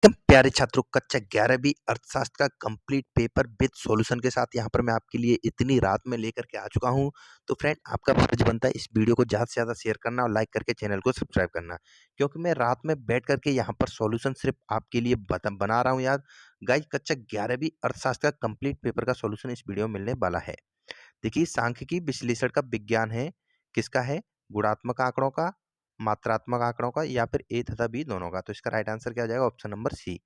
एकदम प्यारे छात्रों, कक्षा 11वीं अर्थशास्त्र का कंप्लीट पेपर विद सॉल्यूशन के साथ यहाँ पर मैं आपके लिए इतनी रात में लेकर के आ चुका हूँ। तो फ्रेंड, आपका फर्ज बनता है इस वीडियो को ज़्यादा से ज़्यादा शेयर करना और लाइक करके चैनल को सब्सक्राइब करना, क्योंकि मैं रात में बैठ करके यहाँ पर सॉल्यूशन सिर्फ आपके लिए बना रहा हूँ यार। गाइस, कक्षा 11वीं अर्थशास्त्र का कंप्लीट पेपर का सॉल्यूशन इस वीडियो में मिलने वाला है। देखिए, सांख्यिकी विश्लेषण का विज्ञान है, किसका है? गुणात्मक आंकड़ों का, मात्रात्मक आंकड़ों का, या फिर ए तथा बी दोनों का। तो इसका राइट आंसर क्या हो जाएगा? Option number C.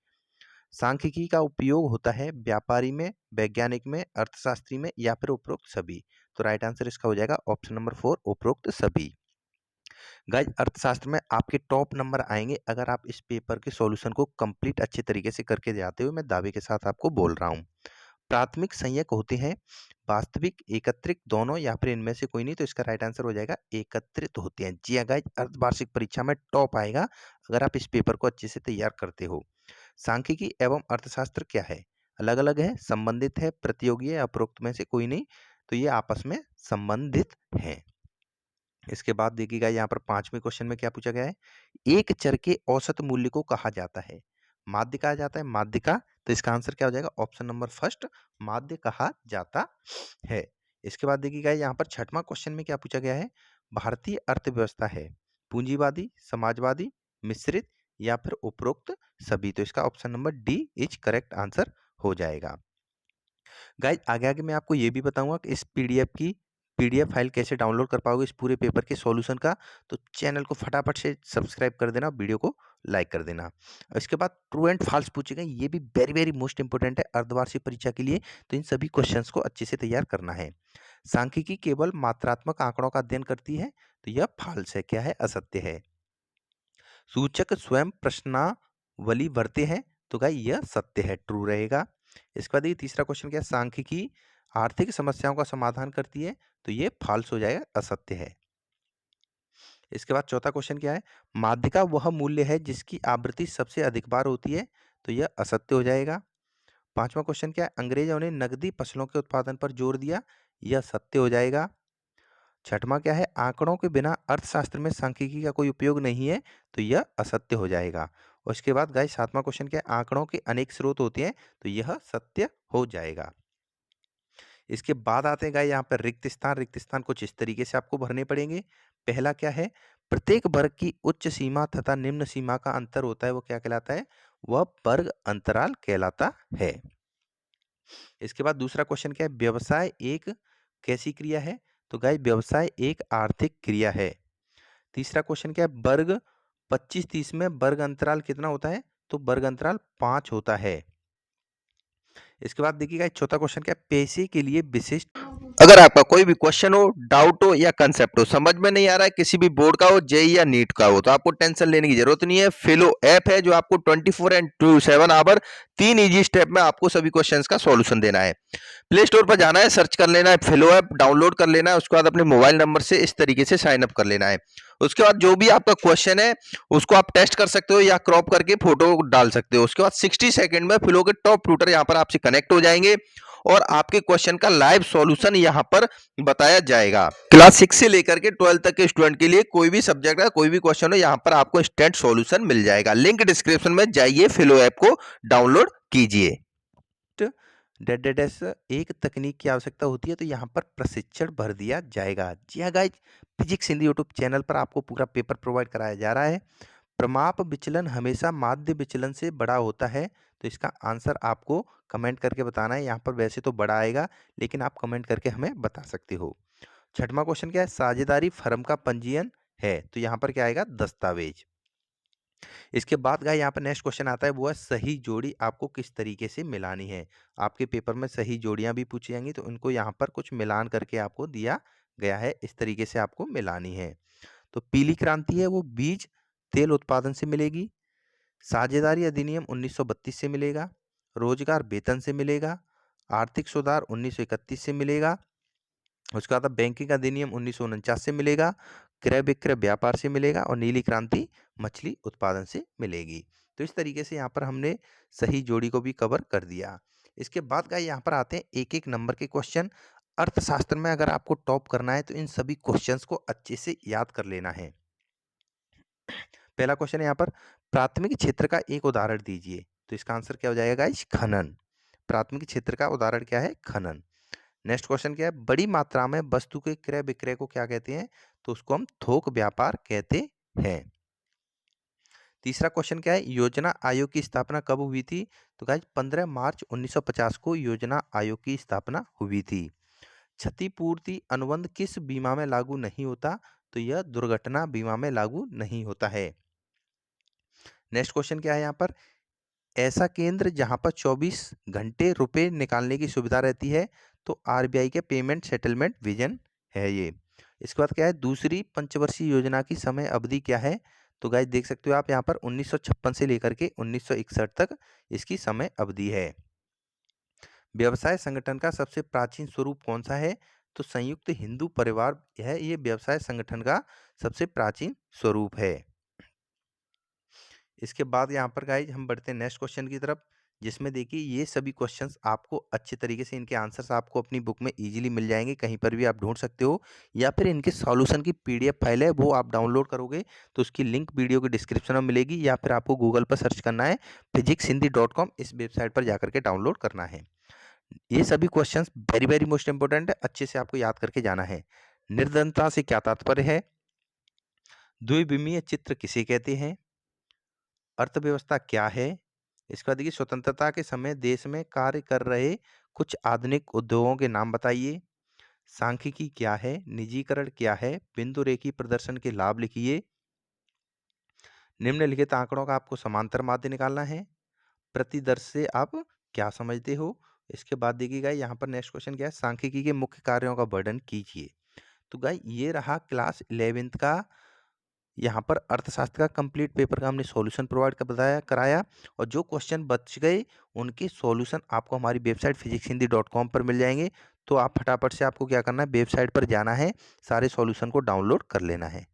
सांख्यिकी का उपयोग होता है व्यापारी में, वैज्ञानिक में, अर्थशास्त्री में, या फिर उपरोक्त सभी। तो राइट आंसर इसका हो जाएगा ऑप्शन नंबर 4, उपरोक्त सभी। गाइस, अर्थशास्त्र में आपके टॉप नंबर आएंगे अगर आप इस पेपर के सॉल्यूशन को कंप्लीट अच्छे तरीके से करके जाते हुए, मैं दावे के साथ आपको बोल रहा हूँ। प्राथमिक संयक होते हैं वास्तविक, एकत्रित, दोनों, या फिर इनमें से कोई नहीं। तो इसका राइट आंसर हो जाएगा एकत्रित होते हैं। जी हाँ गाइस, अर्धवार्षिक परीक्षा में टॉप आएगा अगर आप इस पेपर को अच्छे से तैयार करते हो। सांख्यिकी एवं अर्थशास्त्र क्या है? अलग अलग है, संबंधित है, प्रतियोगी है, उपरोक्त में से कोई नहीं। तो ये आपस में संबंधित हैं। इसके बाद देखिएगा, यहाँ पर 5वें क्वेश्चन में क्या पूछा गया है? एक चर के औसत मूल्य को कहा जाता है? माध्य कहा जाता है, माध्यिका। तो इसका आंसर क्या हो जाएगा? ऑप्शन नंबर फर्स्ट, माध्य कहा जाता है। इसके बाद देखिएगा, यहाँ पर 6वां क्वेश्चन में क्या पूछा गया है? भारतीय अर्थव्यवस्था है पूंजीवादी, समाजवादी, मिश्रित, या फिर उपरोक्त सभी। तो इसका option number D is correct answer हो जाएगा। गाइज, आगे आगे मैं आपको ये भी बताऊंगा कि इस पीडीएफ फाइल कैसे डाउनलोड कर पाओगे इस पूरे पेपर के सॉल्यूशन का। तो चैनल को फटाफट से सब्सक्राइब कर देना, वीडियो को लाइक कर देना। और इसके बाद ट्रू एंड फॉल्स पूछे गए, ये भी वेरी वेरी मोस्ट इंपोर्टेंट है अर्धवार्षिक परीक्षा के लिए। तो इन सभी क्वेश्चंस को अच्छे से तैयार करना है। सांख्यिकी केवल मात्रात्मक आंकड़ों का अध्ययन करती है? तो यह फॉल्स है। क्या है? असत्य है। सूचक स्वयं प्रश्नावली भरते हैं? तो गाइस, यह सत्य है, ट्रू रहेगा। इसके बाद ये तीसरा क्वेश्चन क्या है? सांख्यिकी आर्थिक समस्याओं का समाधान करती है? तो ये फॉल्स हो जाएगा, असत्य है। इसके बाद चौथा क्वेश्चन क्या है? माध्यिका वह मूल्य है जिसकी आवृत्ति सबसे अधिक बार होती है? तो यह असत्य हो जाएगा। 5वां क्वेश्चन क्या है? अंग्रेजों ने नकदी फसलों के उत्पादन पर जोर दिया? यह सत्य हो जाएगा। 6वां क्या है? आंकड़ों के बिना अर्थशास्त्र में सांख्यिकी का कोई उपयोग नहीं है? तो यह असत्य हो जाएगा। और उसके बाद गाइस, 7वां क्वेश्चन क्या है? आंकड़ों के अनेक स्रोत होते हैं? तो यह सत्य हो जाएगा। इसके बाद आते हैं गाइस यहाँ पर रिक्त स्थान कुछ इस तरीके से आपको भरने पड़ेंगे। पहला क्या है? प्रत्येक वर्ग की उच्च सीमा तथा निम्न सीमा का अंतर होता है, वो क्या कहलाता है? वह वर्ग अंतराल कहलाता है। इसके बाद दूसरा क्वेश्चन क्या है? व्यवसाय एक कैसी क्रिया है? तो गाइस, व्यवसाय एक आर्थिक क्रिया है। तीसरा क्वेश्चन क्या है? वर्ग 25-30 में वर्ग अंतराल कितना होता है? तो वर्ग अंतराल 5 होता है। इसके बाद देखिएगा, चौथा क्वेश्चन क्या है? पैसे के लिए विशिष्ट। अगर आपका कोई भी क्वेश्चन हो, डाउट हो, या कंसेप्ट हो, समझ में नहीं आ रहा है, किसी भी बोर्ड का हो, जेई या नीट का हो, तो आपको टेंशन लेने की जरूरत नहीं है। फिलो ऐप है जो आपको 24/7 3 इजी स्टेप में आपको सभी क्वेश्चंस का सॉल्यूशन देना है। प्ले स्टोर पर जाना है, सर्च कर लेना है, फिलो ऐप डाउनलोड कर लेना है। उसके बाद अपने मोबाइल नंबर से इस तरीके से साइन अप कर लेना है। उसके बाद जो भी आपका क्वेश्चन है उसको आप टेस्ट कर सकते हो या क्रॉप करके फोटो डाल सकते हो। उसके बाद 60 सेकंड में फिलो के टॉप ट्यूटर यहाँ पर आपसे कनेक्ट हो जाएंगे और आपके क्वेश्चन का लाइव सॉल्यूशन यहाँ पर बताया जाएगा। क्लास 6 से लेकर के 12 तक के स्टूडेंट के लिए कोई भी सब्जेक्ट का कोई भी क्वेश्चन हो, यहाँ पर आपको इंस्टेंट सॉल्यूशन मिल जाएगा। लिंक डिस्क्रिप्शन में जाइए, फिलो ऐप को डाउनलोड कीजिए। एक तकनीक की आवश्यकता होती है, तो यहाँ पर प्रशिक्षण भर दिया जाएगा। जी हाँ guys, physics Hindi YouTube channel पर आपको पूरा पेपर प्रोवाइड कराया जा रहा है। प्रमाप विचलन हमेशा माध्य विचलन से बड़ा होता है? तो इसका आंसर आपको कमेंट करके बताना है। यहाँ पर वैसे तो बड़ा आएगा, लेकिन आप कमेंट करके हमें बता सकते हो। 6वां क्वेश्चन क्या है? साझेदारी फर्म का पंजीयन है? तो यहाँ पर क्या आएगा? दस्तावेज। इसके बाद गाइस, यहाँ पर नेक्स्ट क्वेश्चन आता है, वो है सही जोड़ी आपको किस तरीके से मिलानी है? आपके पेपर में सही जोड़ियां भी पूछी जाएंगी, तो उनको यहाँ पर कुछ मिलान करके आपको दिया गया है, इस तरीके से आपको मिलानी है। तो पीली क्रांति है वो बीज तेल उत्पादन से मिलेगी, साझेदारी अधिनियम 1932 से मिलेगा, रोजगार वेतन से मिलेगा, आर्थिक सुधार 1931 से मिलेगा, उसके बाद बैंकिंग अधिनियम 1949 से मिलेगा, क्रय विक्रय व्यापार से मिलेगा, और नीली क्रांति मछली उत्पादन से मिलेगी। तो इस तरीके से यहाँ पर हमने सही जोड़ी को भी कवर कर दिया। इसके बाद का यहाँ पर आते हैं एक एक नंबर के क्वेश्चन। अर्थशास्त्र में अगर आपको टॉप करना है तो इन सभी क्वेश्चंस को अच्छे से याद कर लेना है। पहला क्वेश्चन है यहाँ पर, प्राथमिक क्षेत्र का एक उदाहरण दीजिए। तो इसका आंसर क्या हो जाएगा गाइस? खनन। प्राथमिक क्षेत्र का उदाहरण क्या है? खनन। नेक्स्ट क्वेश्चन क्या है? बड़ी मात्रा में वस्तु के क्रय विक्रय को क्या कहते हैं? तो उसको हम थोक व्यापार कहते हैं। तीसरा क्वेश्चन क्या है? योजना आयोग की स्थापना कब हुई थी? तो गाइस 15 मार्च 1950 को योजना आयोग की स्थापना हुई थी। क्षतिपूर्ति अनुबंध किस बीमा में लागू नहीं होता? तो यह दुर्घटना बीमा में लागू नहीं होता है। नेक्स्ट क्वेश्चन क्या है यहाँ पर? ऐसा केंद्र जहां पर 24 घंटे रुपए निकालने की सुविधा रहती है, तो आरबीआई के पेमेंट सेटलमेंट विजन है ये। इसके बाद क्या है? दूसरी पंचवर्षीय योजना की समय अवधि क्या है? तो गाइस देख सकते हो आप यहाँ पर 1956 से लेकर के 1961 तक इसकी समय अवधि है। व्यवसाय संगठन का सबसे प्राचीन स्वरूप कौन सा है? तो संयुक्त हिंदू परिवार है ये व्यवसाय संगठन का सबसे प्राचीन स्वरूप है। इसके बाद यहाँ पर गाइज हम बढ़ते हैं नेक्स्ट क्वेश्चन की तरफ, जिसमें देखिए ये सभी क्वेश्चंस आपको अच्छे तरीके से इनके आंसर्स आपको अपनी बुक में इजीली मिल जाएंगे, कहीं पर भी आप ढूंढ सकते हो, या फिर इनके सॉल्यूशन की पीडीएफ फाइल है वो आप डाउनलोड करोगे तो उसकी लिंक वीडियो के डिस्क्रिप्शन में मिलेगी, या फिर आपको गूगल पर सर्च करना है physicshindy.com, इस वेबसाइट पर जाकर के डाउनलोड करना है। ये सभी questions very very most important है, अच्छे से आपको याद करके जाना है। निर्धनता से क्या तात्पर्य है? द्विविमीय चित्र किसे कहते हैं? अर्थव्यवस्था क्या है? इसके बाद देखिए स्वतंत्रता के समय देश में कार्य कर रहे कुछ आधुनिक उद्योगों के नाम बताइए। सांख्यिकी क्या है? निजीकरण क्या है? बिंदु रेखी प्रदर्शन के लाभ लिखिए। निम्नलिखित आंकड़ों का आपको समांतर माध्य निकालना है। प्रतिदर्श से आप क्या समझते हो? इसके बाद देखिएगा यहाँ पर नेक्स्ट क्वेश्चन क्या है? सांख्यिकी के मुख्य कार्यों का वर्णन कीजिए। तो गाइस ये रहा क्लास 11th का यहाँ पर अर्थशास्त्र का कंप्लीट पेपर का हमने सॉल्यूशन प्रोवाइड कर बताया कराया, और जो क्वेश्चन बच गए उनके सॉल्यूशन आपको हमारी वेबसाइट physicshindy.com पर मिल जाएंगे। तो आप फटाफट से आपको क्या करना है? वेबसाइट पर जाना है, सारे सॉल्यूशन को डाउनलोड कर लेना है।